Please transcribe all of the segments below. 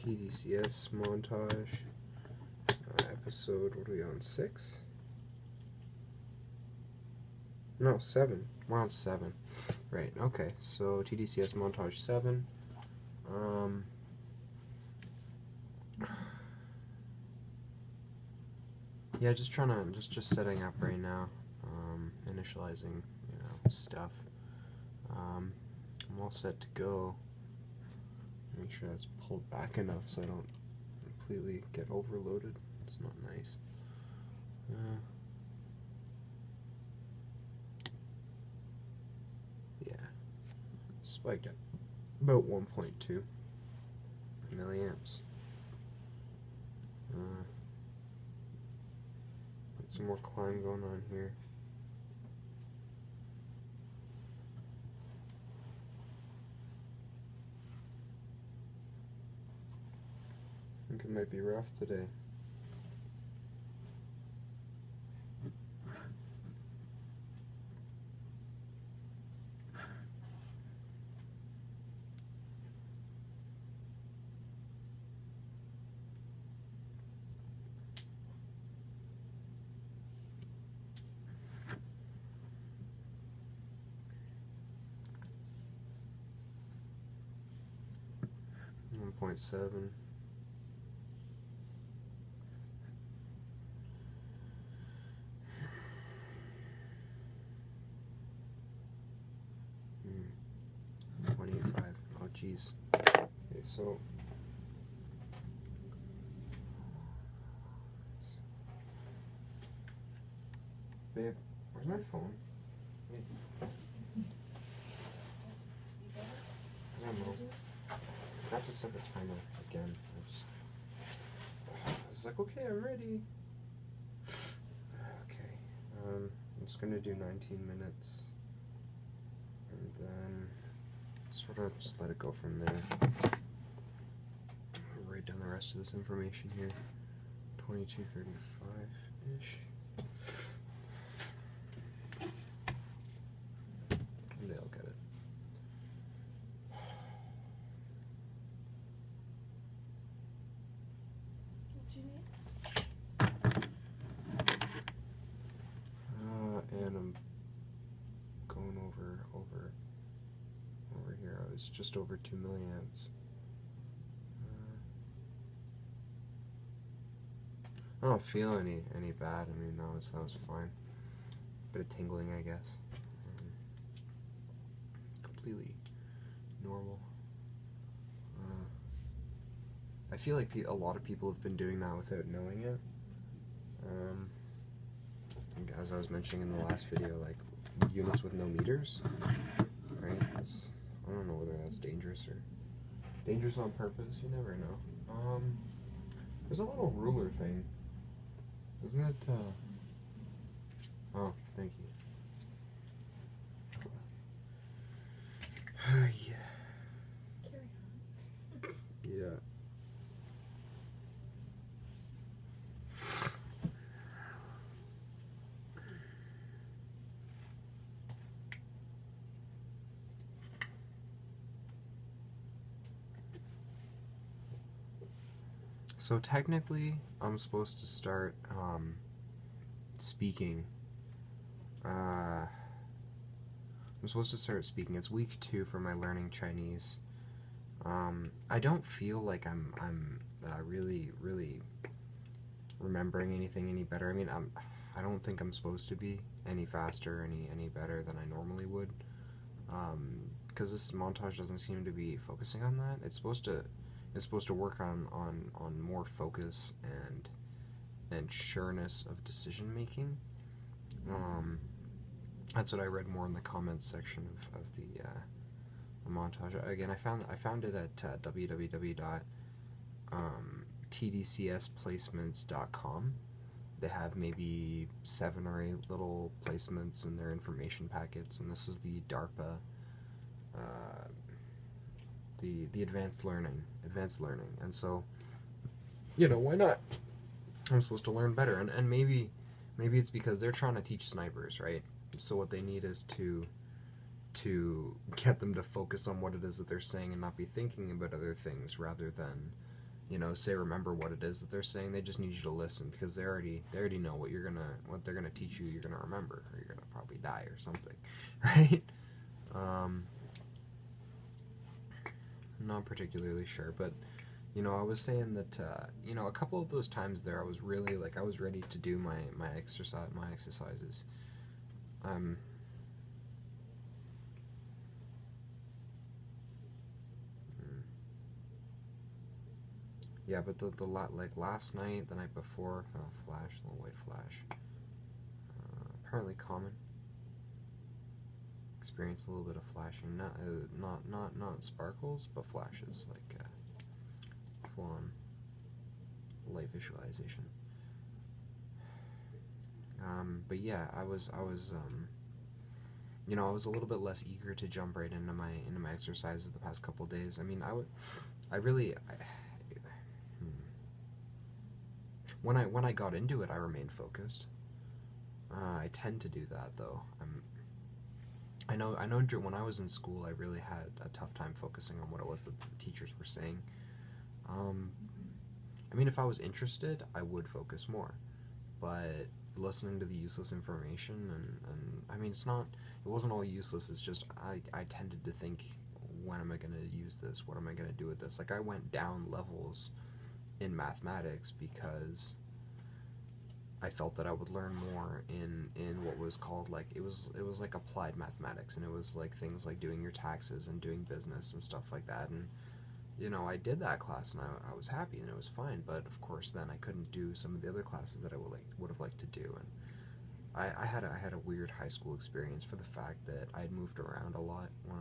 tDCS montage, episode, what are we on, 6? No, 7. We're on 7. Right, okay, so tDCS montage 7. Yeah, just trying to, just setting up right now, initializing, stuff. I'm all set to go. Make sure that's pulled back enough so I don't completely get overloaded. It's not nice. Yeah, spiked at about 1.2 milliamps. Some more climb going on here. I think it might be rough today. .7. Oh geez. Okay, so babe, where's my phone? I don't know. I have to set the timer again. I was like, okay, I'm ready. Okay, I'm just gonna do 19 minutes, and then sort of just let it go from there. I'll write down the rest of this information here. 22:35-ish. And they'll get it. And I'm going over here. I was just over 2 milliamps. I don't feel any bad. I mean, that was fine. Bit of tingling, I guess. Completely normal. I feel like a lot of people have been doing that without knowing it. As I was mentioning in the last video, like units with no meters, right? I don't know whether that's dangerous or dangerous on purpose. You never know. There's a little ruler thing, isn't it? Oh, thank you. Yeah. Carry on. Yeah. So technically, I'm supposed to start speaking. I'm supposed to start speaking. It's week 2 for my learning Chinese. I don't feel like I'm really remembering anything any better. I mean, I don't think I'm supposed to be any faster, any better than I normally would. Because this montage doesn't seem to be focusing on that. It's supposed to work on more focus and sureness of decision making. That's what I read more in the comments section of the montage. Again, I found it at www.tdcsplacements.com. They have maybe 7 or 8 little placements in their information packets, and this is the DARPA, the advanced learning, and so, why not? I'm supposed to learn better, and maybe it's because they're trying to teach snipers, right? So what they need is to get them to focus on what it is that they're saying and not be thinking about other things rather than say remember what it is that they're saying. They just need you to listen because they already know what they're gonna teach you. You're gonna remember, or you're gonna probably die or something, right? Um, I'm not particularly sure, but I was saying that a couple of those times there, I was really like I was ready to do my exercises. Um, mm, yeah, but like last night, the night before, flash, little white flash. Apparently common. Experience a little bit of flashing, not sparkles, but flashes, like full on light visualization. But yeah, I was a little bit less eager to jump right into my exercises the past couple days. I mean, I really, when I got into it, I remained focused. I tend to do that though. I know. When I was in school, I really had a tough time focusing on what it was that the teachers were saying. Um, I mean, if I was interested, I would focus more. But listening to the useless information and I mean, it wasn't all useless. It's just I tended to think, when am I going to use this? What am I going to do with this? Like, I went down levels in mathematics because I felt that I would learn more in what was called, like, it was like applied mathematics, and it was like things like doing your taxes and doing business and stuff like that. And I did that class, and I was happy, and it was fine. But of course, then I couldn't do some of the other classes that I would have liked to do. And I had a weird high school experience for the fact that I had moved around a lot when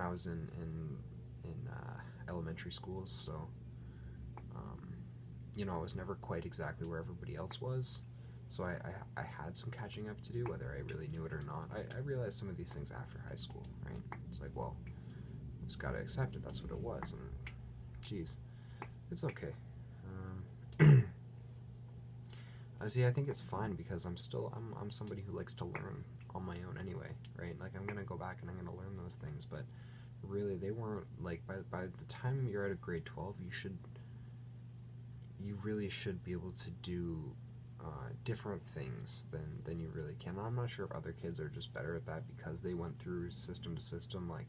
I was in elementary schools. So I was never quite exactly where everybody else was. So I had some catching up to do, whether I really knew it or not. I realized some of these things after high school, right? It's like, well, just gotta accept it. That's what it was, and geez, it's okay. See, I think it's fine because I'm somebody who likes to learn on my own anyway, right? Like, I'm gonna go back and I'm gonna learn those things, but really they weren't like by the time you're at a grade 12, you really should be able to do different things than you really can. I'm not sure if other kids are just better at that because they went through system to system, like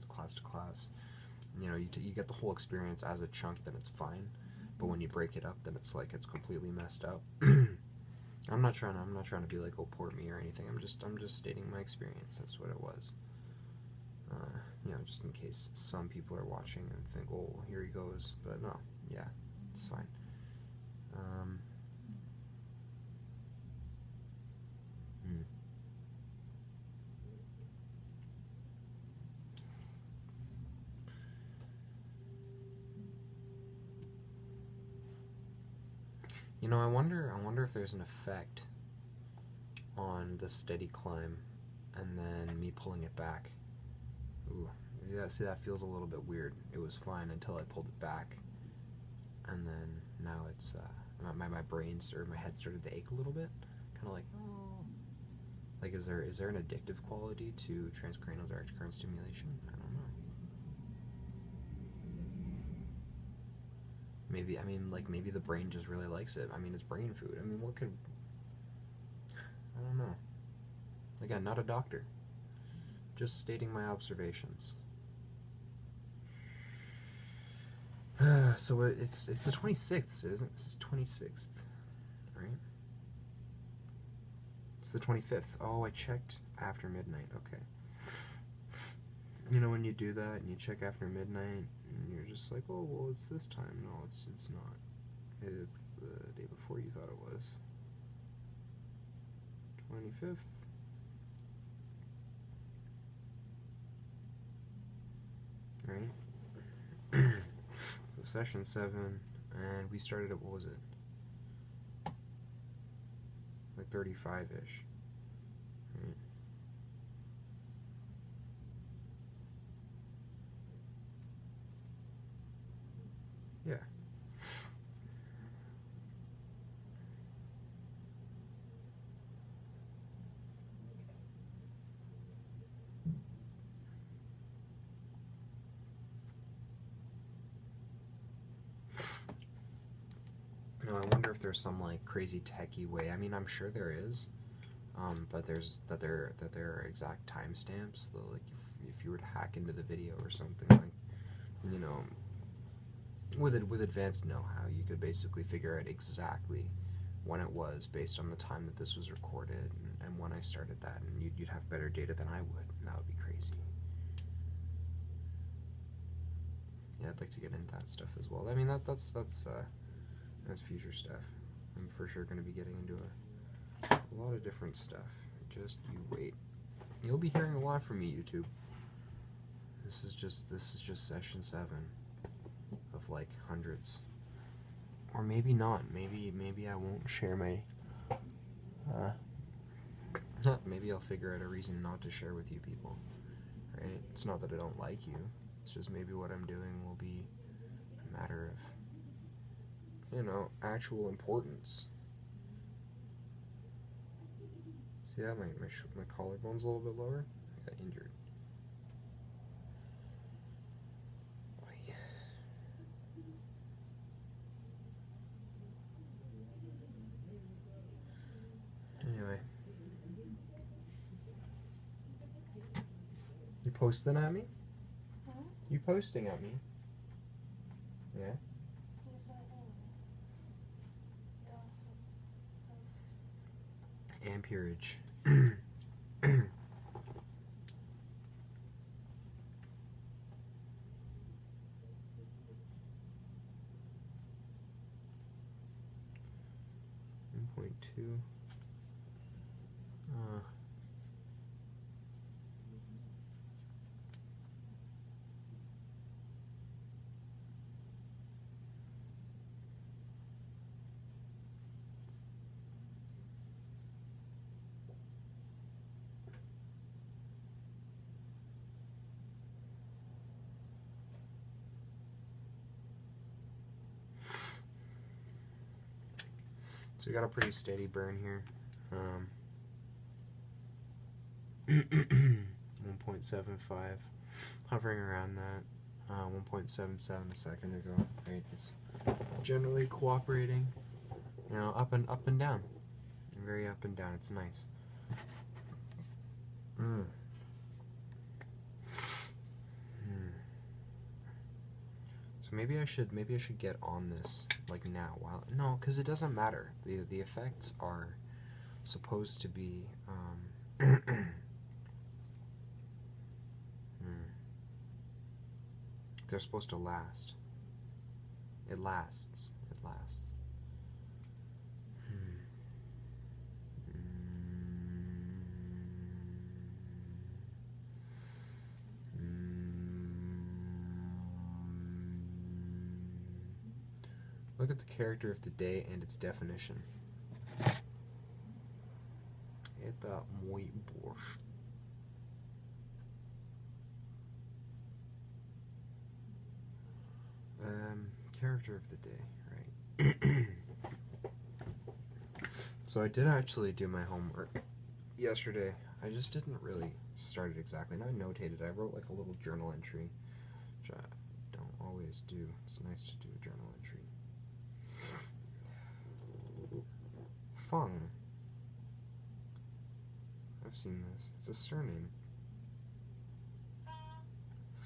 class to class. You get the whole experience as a chunk, then it's fine. But when you break it up, then it's like it's completely messed up. I'm not trying to be like, oh, poor me or anything. I'm just stating my experience. That's what it was. Just in case some people are watching and think, oh, here he goes. But no, yeah, it's fine. Um, hmm. I wonder if there's an effect on the steady climb and then me pulling it back. Ooh, yeah, see, that feels a little bit weird. It was fine until I pulled it back, and then now it's my brains or my head started to ache a little bit, kind of like, oh, like is there an addictive quality to transcranial direct current stimulation? I don't know. Maybe, I mean, like, maybe the brain just really likes it. I mean, it's brain food. I mean, what could, I don't know. Again, not a doctor, just stating my observations. So it's the 26th, isn't it? It's 26th, right? It's the 25th. Oh, I checked after midnight. Okay. When you do that and you check after midnight, and you're just like, oh, well, it's this time. No, it's not. It's the day before you thought it was. 25th. Right? So session 7, and we started at, what was it? Like 35-ish. Right? Yeah. You know, I wonder if there's some like crazy techie way. I mean, I'm sure there is, but there are exact timestamps. Like if you were to hack into the video or something, like, you know, with advanced know-how, you could basically figure out exactly when it was based on the time that this was recorded and when I started that, and you'd have better data than I would, and that would be crazy. Yeah, I'd like to get into that stuff as well. I mean, that's future stuff. I'm for sure going to be getting into a lot of different stuff. Just you wait. You'll be hearing a lot from me, YouTube. This is just session 7 of like hundreds, or maybe not. Maybe I won't share my. Maybe I'll figure out a reason not to share with you people. Right? It's not that I don't like you. It's just maybe what I'm doing will be a matter of, you know, actual importance. See that? My collarbone's a little bit lower? I got injured. Anyway. You posting at me? Hmm? You posting at me? Yeah? Yes, I am. Gossip posts. Amperage. 1.2. So we got a pretty steady burn here. 1.75, hovering around that. 1.77 a second ago. Right, it's generally cooperating. You know, up and down, very up and down. It's nice. So maybe I should get on this like now. While no, because it doesn't matter. The effects are supposed to be. They're supposed to last. It lasts. It lasts. Look at the character of the day and its definition. Это мой борщ. Character of the day, right? So I did actually do my homework yesterday. I just didn't really start it exactly. And I notated. I wrote like a little journal entry, which I don't always do. It's nice to do a journal entry. Fung. I've seen this. It's a surname.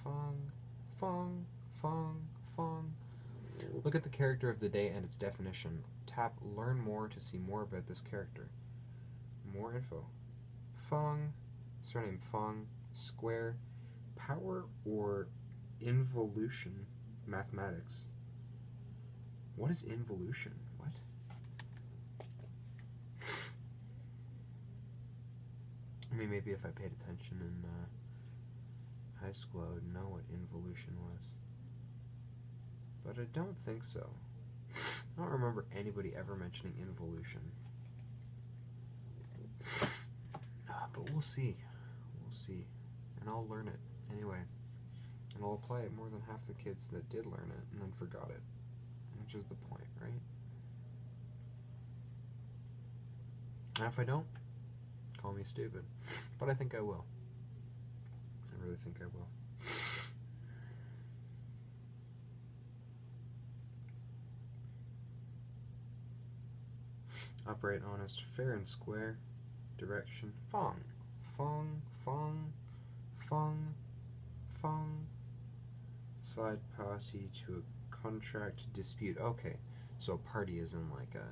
Fung, Fung, Fung, Fung. Look at the character of the day and its definition. Tap Learn More to see more about this character. More info. Fung, surname Fung, square, power or involution, mathematics. What is involution? What? I mean, maybe if I paid attention in high school, I would know what involution was. But I don't think so. I don't remember anybody ever mentioning involution. But we'll see. We'll see. And I'll learn it anyway. And I'll apply it more than half the kids that did learn it and then forgot it. Which is the point, right? And if I don't, call me stupid. But I think I will. I really think I will. Upright, honest, fair and square. Direction. Fong. Fong, fong, fong, fong. Side party to a contract dispute. Okay, so party is in like a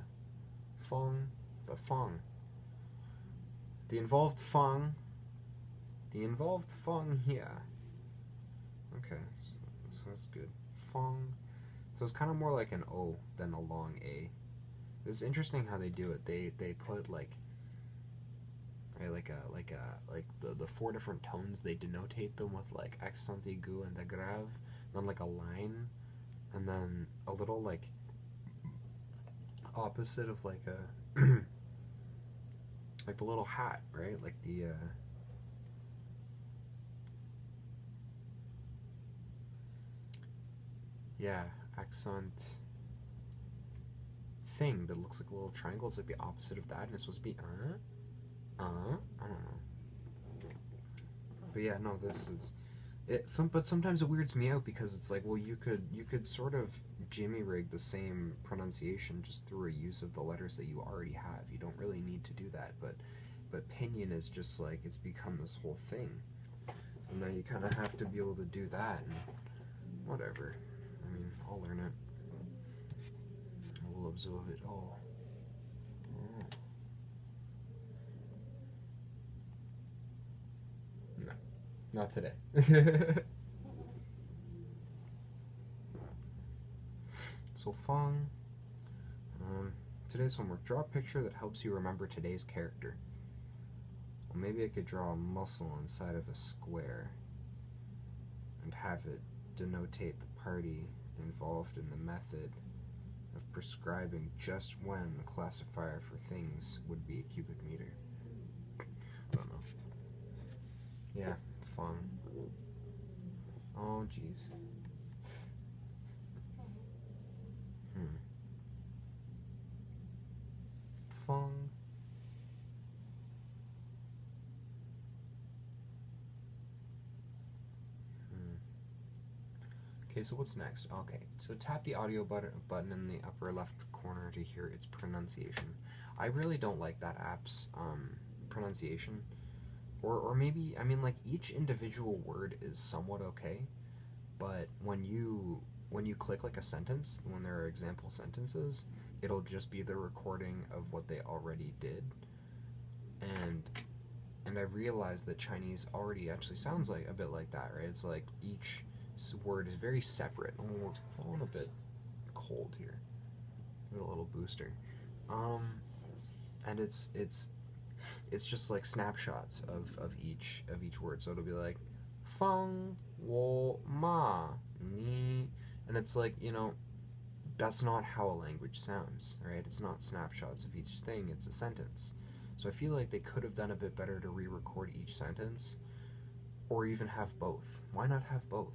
fong, but fong. The involved fong here. Okay, so that's good. Fong. So it's kind of more like an O than a long A. It's interesting how they do it. They put like like the four different tones. They denotate them with like accent aigu and the grave, then like a line, and then a little like opposite of like a like the little hat, right? Like the yeah, accent thing that looks like a little triangle. It's like the opposite of that, and it's supposed to be I don't know. But yeah, no, this is it. But sometimes it weirds me out because it's like, well, you could sort of jimmy rig the same pronunciation just through a use of the letters that you already have. You don't really need to do that, but pinyin is just like it's become this whole thing, and now you kind of have to be able to do that and whatever. I mean, I'll learn it. I will absorb it all. Oh. No, not today. So Fong. Today's homework. Draw a picture that helps you remember today's character. Well, maybe I could draw a muscle inside of a square and have it denotate the party involved in the method of prescribing just when the classifier for things would be a cubic meter. I don't know. Yeah, Fong. Oh, jeez. Fong. Okay, so what's next? Okay, so tap the audio button in the upper left corner to hear its pronunciation. I really don't like that app's pronunciation. Or maybe, I mean, like, each individual word is somewhat okay, but when you click like a sentence, when there are example sentences, it'll just be the recording of what they already did. And I realized that Chinese already actually sounds like a bit like that, right? It's like each word is very separate. Oh, we're falling a bit cold here. Give it a little booster. And it's just like snapshots of each word. So it'll be like feng wo ma ni, and it's like, you know, that's not how a language sounds, right? It's not snapshots of each thing, it's a sentence. So I feel like they could have done a bit better to re-record each sentence, or even have both. Why not have both?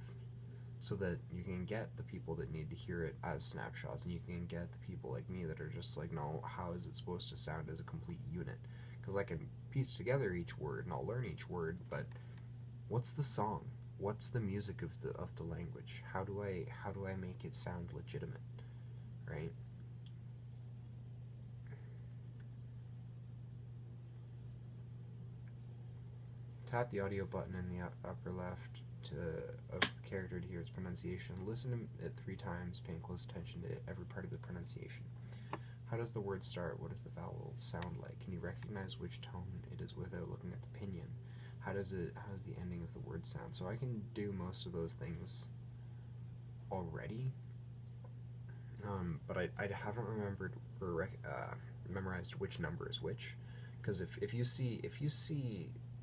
So that you can get the people that need to hear it as snapshots, and you can get the people like me that are just like, no, how is it supposed to sound as a complete unit? Because I can piece together each word and I'll learn each word, but what's the song? What's the music of the language? How do I make it sound legitimate, right? Tap the audio button in the upper left of the character to hear its pronunciation. Listen to it 3 times, paying close attention to every part of the pronunciation. How does the word start? What does the vowel sound like? Can you recognize which tone it is without looking at the pinyin? How does the ending of the word sound? So I can do most of those things already, but I haven't remembered or memorized which number is which. Because if you see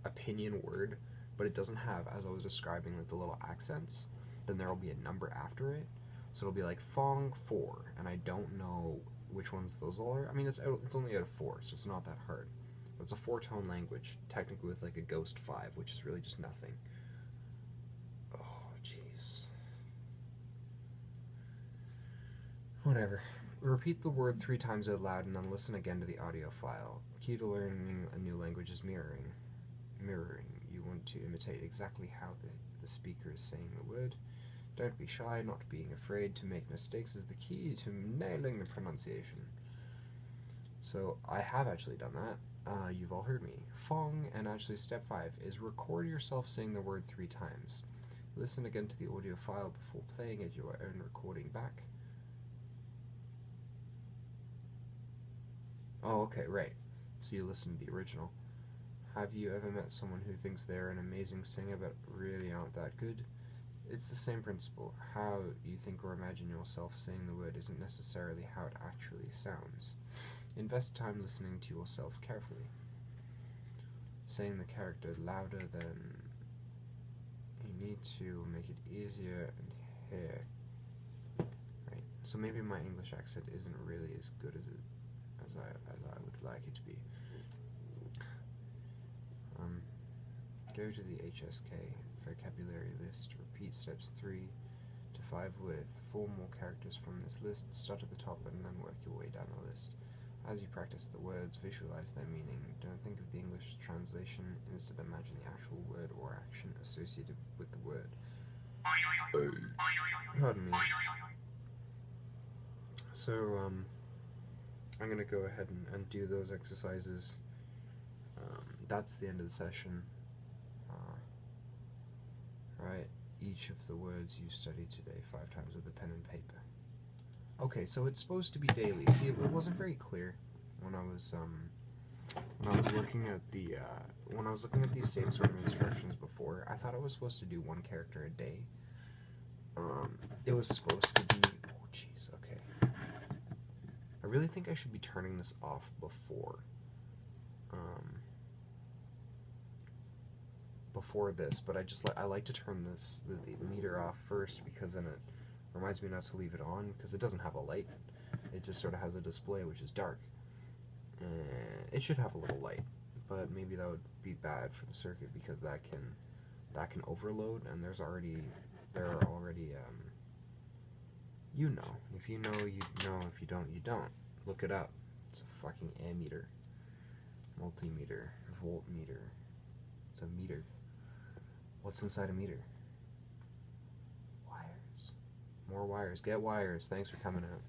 a pinyin word, but it doesn't have, as I was describing, like the little accents, then there will be a number after it. So it'll be like Fong 4, and I don't know which ones those all are. I mean, it's only out of 4, so it's not that hard. But it's a 4-tone language, technically with like a ghost 5, which is really just nothing. Oh, jeez. Whatever. Repeat the word 3 times out loud and then listen again to the audio file. Key to learning a new language is mirroring. You want to imitate exactly how the speaker is saying the word. Don't be shy. Not being afraid to make mistakes is the key to nailing the pronunciation. So I have actually done that. You've all heard me. Fong, and actually step 5 is record yourself saying the word 3 times. Listen again to the audio file before playing it your own recording back. Oh, okay, right. So you listen to the original. Have you ever met someone who thinks they're an amazing singer but really aren't that good? It's the same principle. How you think or imagine yourself saying the word isn't necessarily how it actually sounds. Invest time listening to yourself carefully. Saying the character louder than you need to make it easier and hear. Right. So maybe my English accent isn't really as good as I would like it to be. Go to the HSK vocabulary list. Repeat steps 3 to 5 with 4 more characters from this list. Start at the top and then work your way down the list. As you practice the words, visualize their meaning. Don't think of the English translation, instead imagine the actual word or action associated with the word. Pardon me. So, I'm going to go ahead and do those exercises. That's the end of the session. Write each of the words you studied today 5 times with a pen and paper. Okay, so it's supposed to be daily. See, it wasn't very clear when I was looking at these same sort of instructions before. I thought I was supposed to do 1 character a day. It was supposed to be. Oh, jeez. Okay. I really think I should be turning this off before this, but I like to turn the meter off first, because then it reminds me not to leave it on, because it doesn't have a light. It just sort of has a display which is dark. It should have a little light, but maybe that would be bad for the circuit, because that can overload, and there are already you know. If you know, you know. If you don't, you don't. Look it up. It's a fucking ammeter, multimeter, voltmeter. It's a meter. What's inside a meter? Wires. More wires. Get wires. Thanks for coming out.